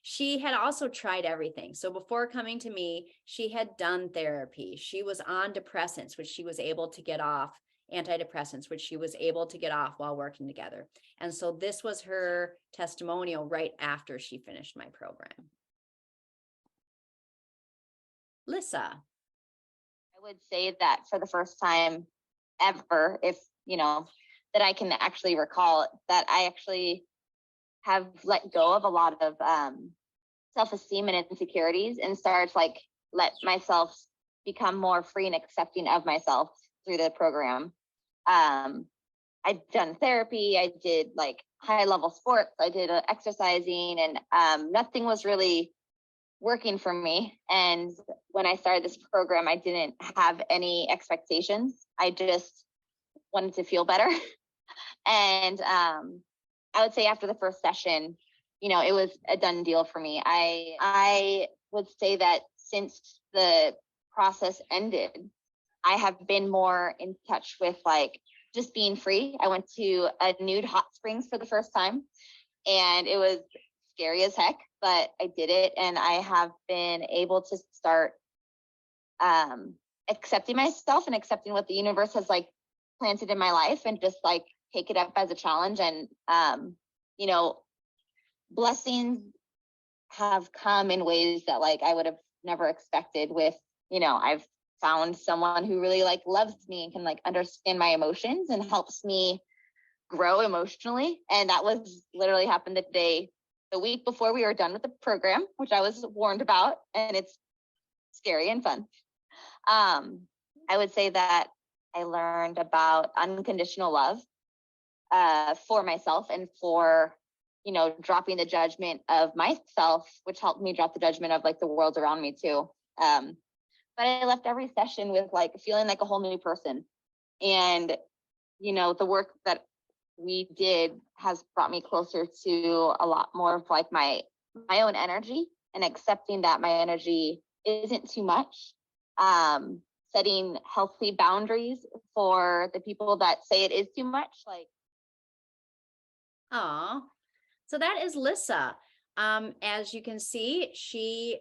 She had also tried everything. So before coming to me, she had done therapy. She was on depressants, which she was able to get off, antidepressants, which she was able to get off while working together. And so this was her testimonial right after she finished my program. Lissa. I would say that for the first time ever, if, that I can actually recall, that I actually have let go of a lot of self-esteem and insecurities and started to let myself become more free and accepting of myself through the program. I'd done therapy, I did high level sports, I did exercising, and nothing was really working for me. And when I started this program, I didn't have any expectations. I just wanted to feel better. And I would say after the first session, it was a done deal for me. I would say that since the process ended, I have been more in touch with just being free. I went to a nude hot springs for the first time, and it was scary as heck, but I did it, and I have been able to start accepting myself and accepting what the universe has like planted in my life, and just like take it up as a challenge. And you know, blessings have come in ways that like I would have never expected. With, you know, I've found someone who really like loves me and can like understand my emotions and helps me grow emotionally. And that was literally happened the week before we were done with the program, which I was warned about, and it's scary and fun. I would say that I learned about unconditional love for myself, and for, you know, dropping the judgment of myself, which helped me drop the judgment of like the world around me too. But I left every session with like feeling like a whole new person. And, you know, the work that we did has brought me closer to a lot more of like my own energy, and accepting that my energy isn't too much. Setting healthy boundaries for the people that say it is too much. Like, Aw. So that is Lissa. As you can see, she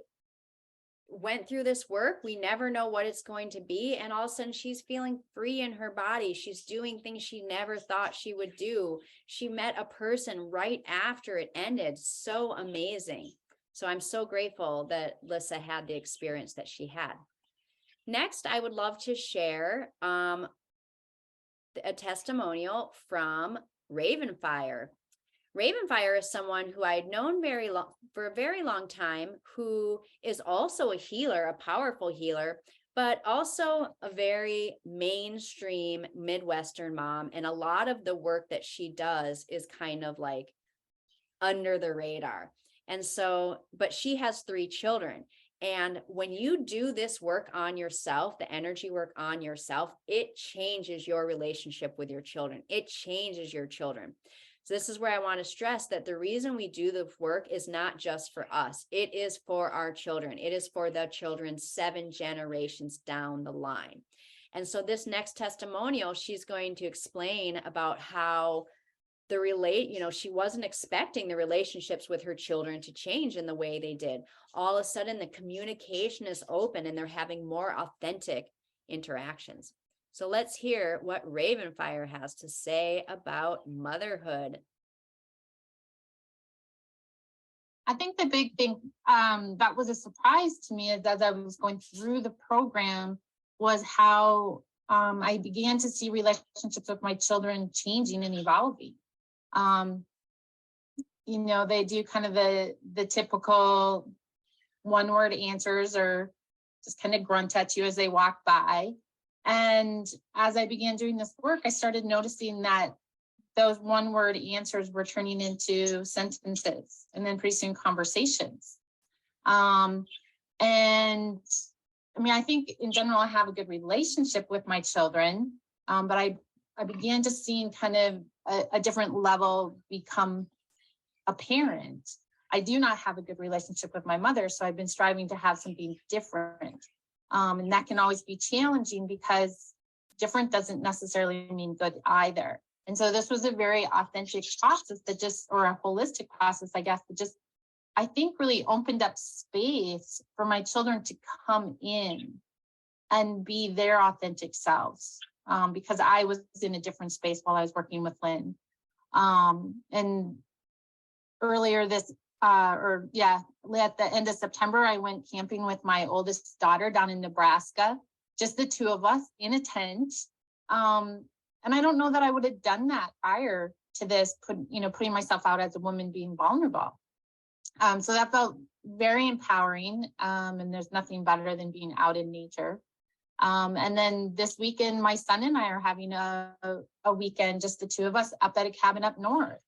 went through this work. We never know what it's going to be. And all of a sudden she's feeling free in her body. She's doing things she never thought she would do. She met a person right after it ended. So amazing. So I'm so grateful that Lissa had the experience that she had. Next, I would love to share a testimonial from Ravenfire. Ravenfire is someone who I had known for a very long time, who is also a healer, a powerful healer, but also a very mainstream Midwestern mom. And a lot of the work that she does is kind of like under the radar. And so, but she has 3 children. And when you do this work on yourself, the energy work on yourself, it changes your relationship with your children. It changes your children. So this is where I want to stress that the reason we do the work is not just for us. It is for our children. It is for the children 7 generations down the line. And so this next testimonial, she's going to explain about how she wasn't expecting the relationships with her children to change in the way they did. All of a sudden, the communication is open and they're having more authentic interactions. So let's hear what Ravenfire has to say about motherhood. I think the big thing that was a surprise to me as I was going through the program was how I began to see relationships with my children changing and evolving. You know, they do kind of the typical one-word answers, or just kind of grunt at you as they walk by. And as I began doing this work, I started noticing that those one-word answers were turning into sentences, and then pretty soon conversations. And I mean, I think in general, I have a good relationship with my children, but I began to see kind of a different level become apparent. I do not have a good relationship with my mother, so I've been striving to have something different. And that can always be challenging because different doesn't necessarily mean good either. And so this was a very authentic process or a holistic process, I guess, that just, I think, really opened up space for my children to come in and be their authentic selves. Because I was in a different space while I was working with Lynn. And earlier at the end of September, I went camping with my oldest daughter down in Nebraska, just the 2 of us in a tent. And I don't know that I would have done that prior to this, putting myself out as a woman being vulnerable. So that felt very empowering. And there's nothing better than being out in nature. And then this weekend, my son and I are having a weekend, just the 2 of us, up at a cabin up north,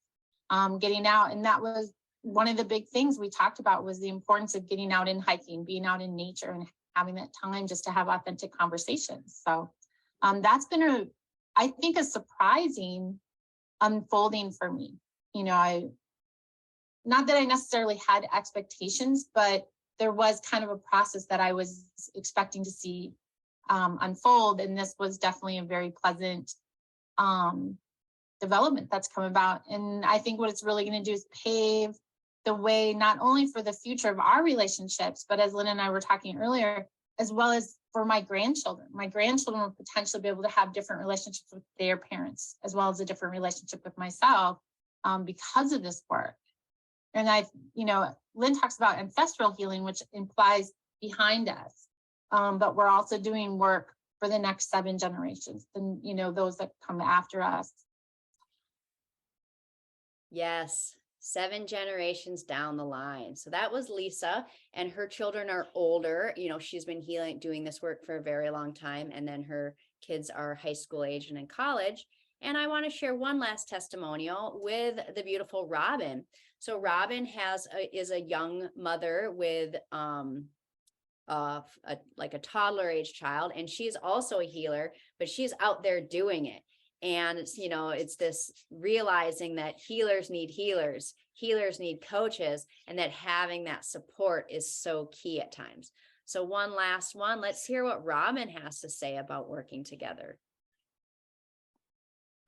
getting out. And that was one of the big things we talked about, was the importance of getting out and hiking, being out in nature, and having that time just to have authentic conversations. So that's been I think a surprising unfolding for me. Not that I necessarily had expectations, but there was kind of a process that I was expecting to see unfold. And this was definitely a very pleasant development that's come about. And I think what it's really going to do is pave the way, not only for the future of our relationships, but as Lynn and I were talking earlier, as well as for my grandchildren. My grandchildren will potentially be able to have different relationships with their parents, as well as a different relationship with myself, because of this work. And Lynn talks about ancestral healing, which implies behind us. But we're also doing work for the next 7 generations, and those that come after us. Yes, 7 generations down the line. So that was Lisa, and her children are older. She's been doing this work for a very long time, and then her kids are high school age and in college. And I want to share one last testimonial with the beautiful Robin. So Robin is a young mother with a toddler age child, and she's also a healer, but she's out there doing it. And it's this realizing that healers need healers need coaches, and that having that support is so key at times. So one last one, let's hear what Robin has to say about working together.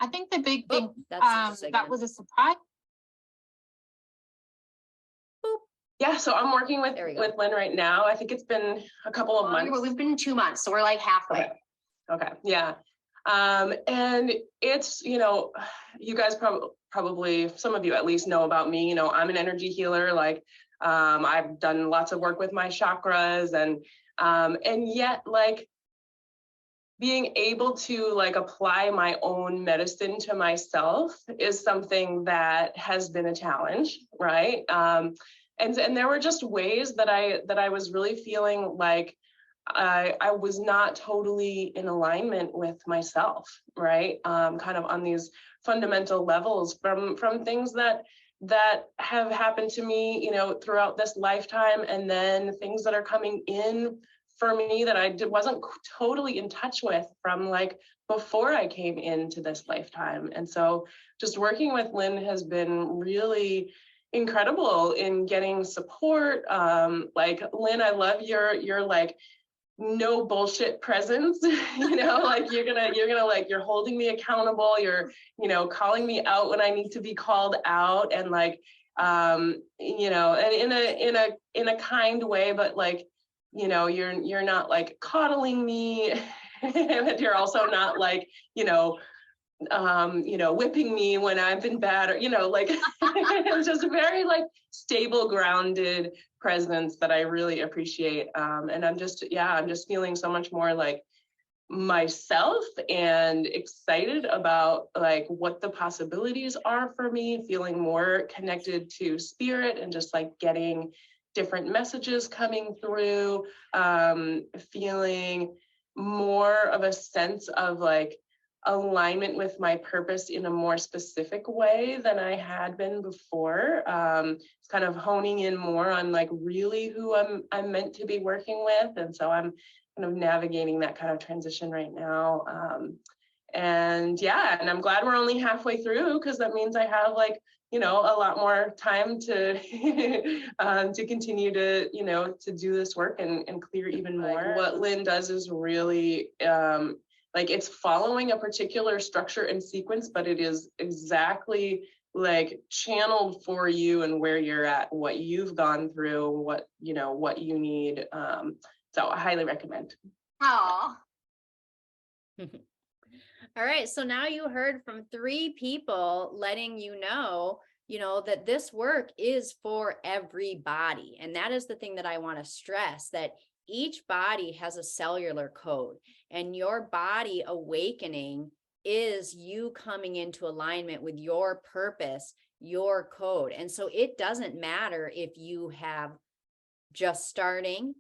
I think the big thing that was a surprise. Yeah, so I'm working with Lynn right now. I think it's been a couple of months. We've been 2 months, so we're like halfway. Okay. Yeah. And it's, you guys probably, some of you at least know about me, I'm an energy healer. Like, I've done lots of work with my chakras, and yet, like, being able to apply my own medicine to myself is something that has been a challenge, right? And there were just ways that I was really feeling like I was not totally in alignment with myself, right? Kind of on these fundamental levels from things that have happened to me, throughout this lifetime, and then things that are coming in for me that I wasn't totally in touch with from before I came into this lifetime. And so just working with Lynn has been really incredible in getting support. Lynn, I love your no bullshit presence. You're holding me accountable. You're calling me out when I need to be called out, and and in a kind way, but you're not coddling me, and you're also not whipping me when I've been bad, or it's just a very stable, grounded presence that I really appreciate. And I'm just feeling so much more like myself, and excited about what the possibilities are for me, feeling more connected to spirit, and just getting different messages coming through, feeling more of a sense of alignment with my purpose in a more specific way than I had been before. It's kind of honing in more on really who I'm meant to be working with. And so I'm kind of navigating that kind of transition right now. And I'm glad we're only halfway through, because that means I have a lot more time to to continue to to do this work and clear even more. What Lynn does is really it's following a particular structure and sequence, but it is exactly channeled for you and where you're at, what you've gone through, what you need. So I highly recommend. Oh. All right, so now you heard from 3 people letting you know that this work is for everybody. And that is the thing that I want to stress, that each body has a cellular code, and your body awakening is you coming into alignment with your purpose, your code. And so it doesn't matter if you have just starting,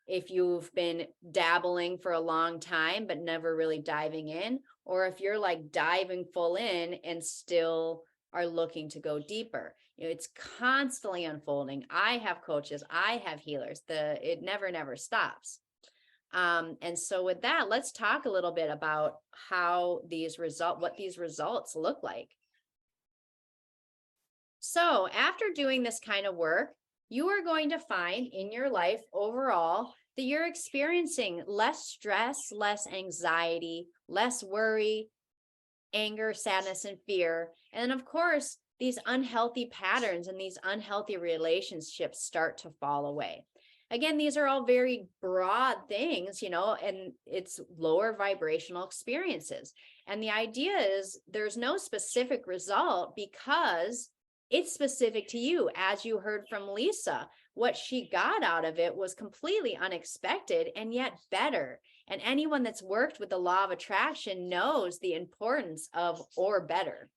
if you've been dabbling for a long time but never really diving in, or if you're diving full in and still are looking to go deeper. It's constantly unfolding. I have coaches, I have healers. It never stops. And so with that, let's talk a little bit about what these results look like. So after doing this kind of work, you are going to find in your life overall that you're experiencing less stress, less anxiety, less worry, anger, sadness, and fear. And then of course, these unhealthy patterns and these unhealthy relationships start to fall away. Again, these are all very broad things, you know, and it's lower vibrational experiences. And the idea is there's no specific result because it's specific to you. As you heard from Lisa, what she got out of it was completely unexpected and yet better. And anyone that's worked with the law of attraction knows the importance of or better.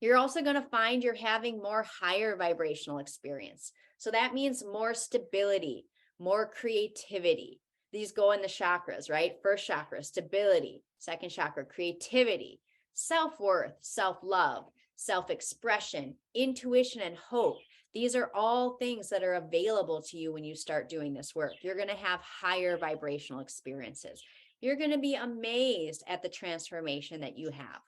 You're also going to find you're having more higher vibrational experience. So that means more stability, more creativity. These go in the chakras, right? First chakra, stability. Second chakra, creativity, self-worth, self-love, self-expression, intuition, and hope. These are all things that are available to you when you start doing this work. You're going to have higher vibrational experiences. You're going to be amazed at the transformation that you have.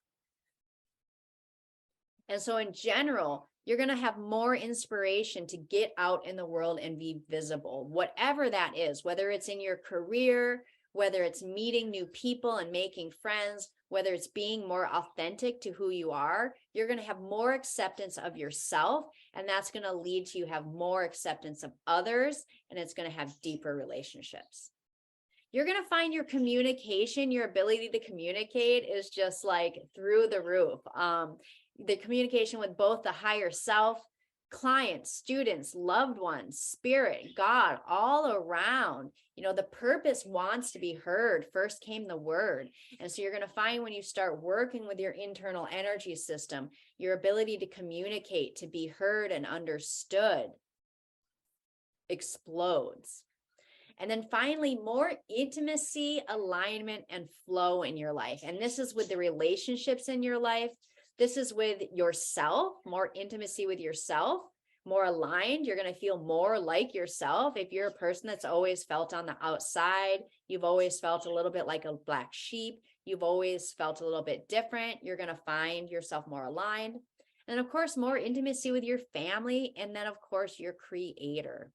And so in general, you're going to have more inspiration to get out in the world and be visible, whatever that is, whether it's in your career, whether it's meeting new people and making friends, whether it's being more authentic to who you are. You're going to have more acceptance of yourself, and that's going to lead to you have more acceptance of others, and it's going to have deeper relationships. You're going to find your communication, your ability to communicate is just like through the roof. The communication with both the higher self, clients, students, loved ones, spirit, God, all around. You know, the purpose wants to be heard. First came the word. And so you're going to find when you start working with your internal energy system, your ability to communicate, to be heard and understood explodes. And then finally, more intimacy, alignment, and flow in your life. And this is with the relationships in your life. This is with yourself, more intimacy with yourself, more aligned. You're going to feel more like yourself. If you're a person that's always felt on the outside, you've always felt a little bit like a black sheep, you've always felt a little bit different, you're going to find yourself more aligned. And of course, more intimacy with your family. And then, of course, your creator.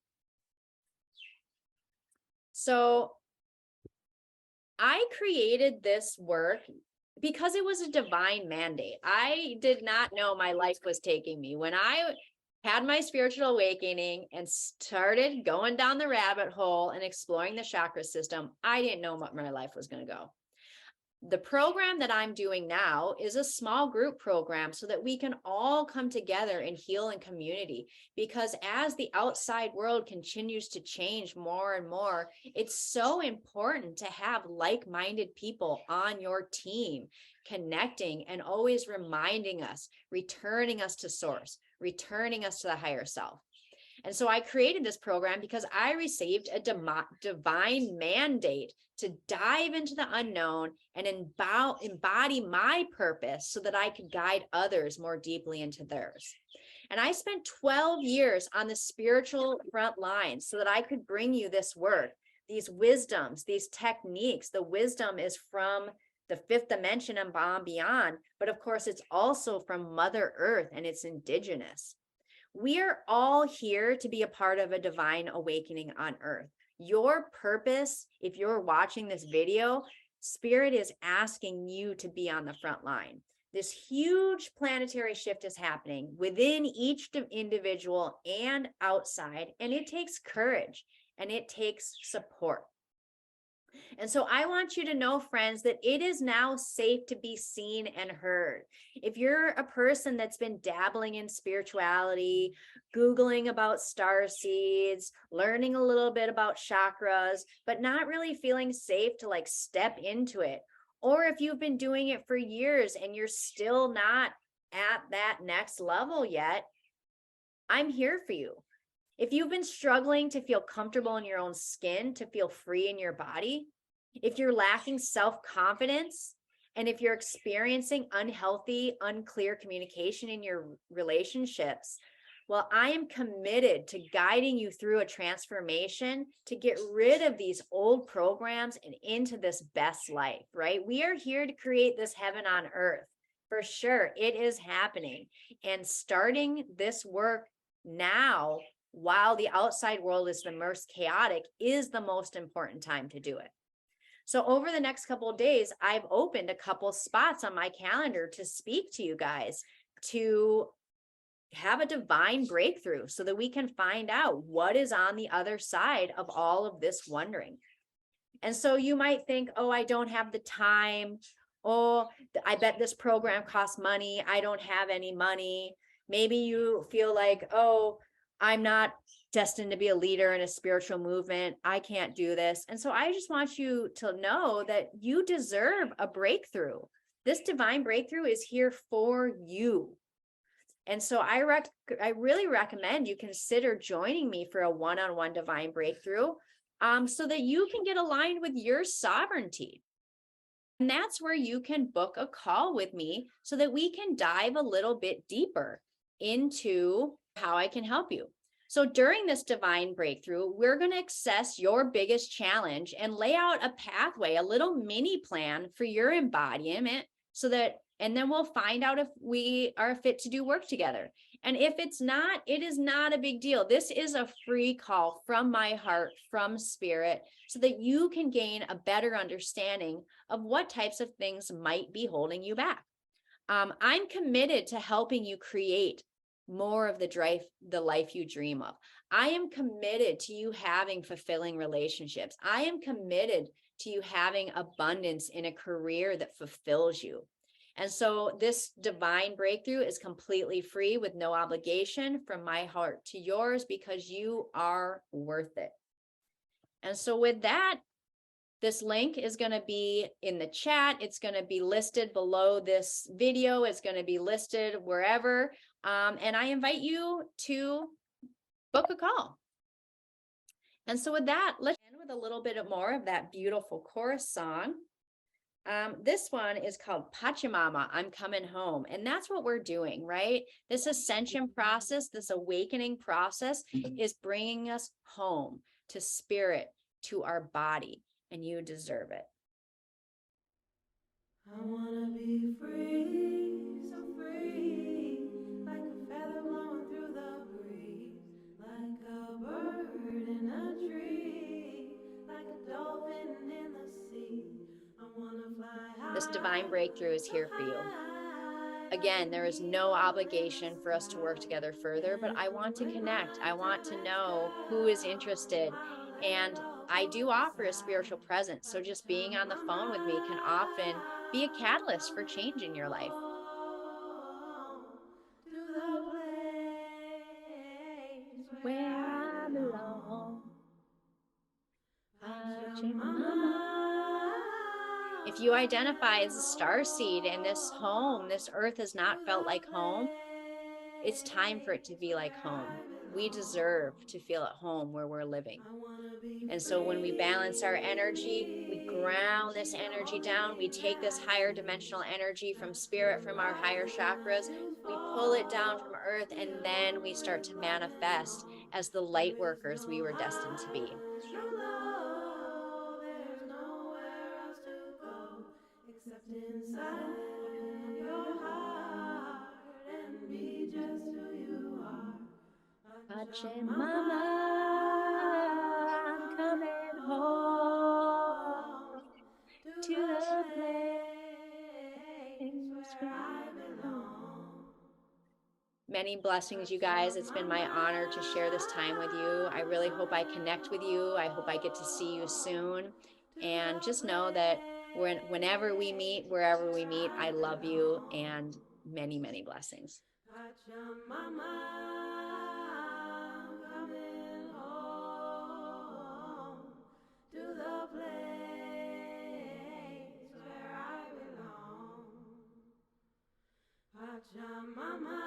So I created this work because it was a divine mandate. I did not know my life was taking me. When I had my spiritual awakening and started going down the rabbit hole and exploring the chakra system, I didn't know what my life was going to go. The program that I'm doing now is a small group program so that we can all come together and heal in community. Because as the outside world continues to change more and more, it's so important to have like-minded people on your team, connecting and always reminding us, returning us to source, returning us to the higher self. And so I created this program because I received a divine mandate to dive into the unknown and embody my purpose so that I could guide others more deeply into theirs. And I spent 12 years on the spiritual front lines so that I could bring you this work, these wisdoms, these techniques. The wisdom is from the fifth dimension and beyond, but of course it's also from Mother Earth, and it's indigenous. We are all here to be a part of a divine awakening on earth. Your purpose, if you're watching this video, Spirit is asking you to be on the front line. This huge planetary shift is happening within each individual and outside, and it takes courage and it takes support. And so I want you to know, friends, that it is now safe to be seen and heard. If you're a person that's been dabbling in spirituality, Googling about star seeds, learning a little bit about chakras, but not really feeling safe to like step into it, or if you've been doing it for years and you're still not at that next level yet, I'm here for you. If you've been struggling to feel comfortable in your own skin, to feel free in your body, if you're lacking self-confidence, and if you're experiencing unhealthy, unclear communication in your relationships, well, I am committed to guiding you through a transformation to get rid of these old programs and into this best life, right? We are here to create this heaven on earth. For sure, it is happening. And starting this work now, while the outside world is the most chaotic, is the most important time to do it. So over the next couple of days, I've opened a couple spots on my calendar to speak to you guys, to have a divine breakthrough so that we can find out what is on the other side of all of this wondering. And so you might think, oh, I don't have the time. Oh, I bet this program costs money. I don't have any money. Maybe you feel like, oh, I'm not destined to be a leader in a spiritual movement. I can't do this. And so I just want you to know that you deserve a breakthrough. This divine breakthrough is here for you. And so I really recommend you consider joining me for a one-on-one divine breakthrough, so that you can get aligned with your sovereignty. And that's where you can book a call with me so that we can dive a little bit deeper into how I can help you. So during this divine breakthrough, we're going to assess your biggest challenge and lay out a pathway, a little mini plan for your embodiment, so that, and then we'll find out if we are fit to do work together. And if it's not, it is not a big deal. This is a free call from my heart, from spirit, so that you can gain a better understanding of what types of things might be holding you back. I'm committed to helping you create more of the life you dream of. I am committed to you having fulfilling relationships. I am committed to you having abundance in a career that fulfills you. And so this divine breakthrough is completely free with no obligation, from my heart to yours, because you are worth it. And so with that, this link is going to be in the chat. It's going to be listed below this video. It's going to be listed wherever. And I invite you to book a call. And so with that, let's end with a little bit more of that beautiful chorus song. This one is called Pachamama, I'm Coming Home. And that's what we're doing, right? This ascension process, this awakening process is bringing us home to spirit, to our body, and you deserve it. I wanna be free, so free, like a feather blowing through the breeze, like a bird in a tree, like a dolphin in the sea. I wanna fly high. This divine breakthrough is here for you. Again, there is no obligation for us to work together further, but I want to connect. I want to know who is interested. And I do offer a spiritual presence. So just being on the phone with me can often be a catalyst for change in your life. To the place Where I belong. If you identify as a starseed and this home, this earth has not felt like home, it's time for it to be like home. We deserve to feel at home where we're living. And so when we balance our energy, we ground this energy down. We take this higher dimensional energy from spirit, from our higher chakras. We pull it down from earth, and then we start to manifest as the light workers we were destined to be. There's nowhere else to go except inside your heart and be just who you are. Pachamama, I'm coming home to the place where I belong. Many blessings, you guys. It's been my honor to share this time with you. I really hope I connect with you. I hope I get to see you soon. And just know that whenever we meet, wherever we meet, I love you, and many, many blessings. Coming home to the place where I belong. Pachamama.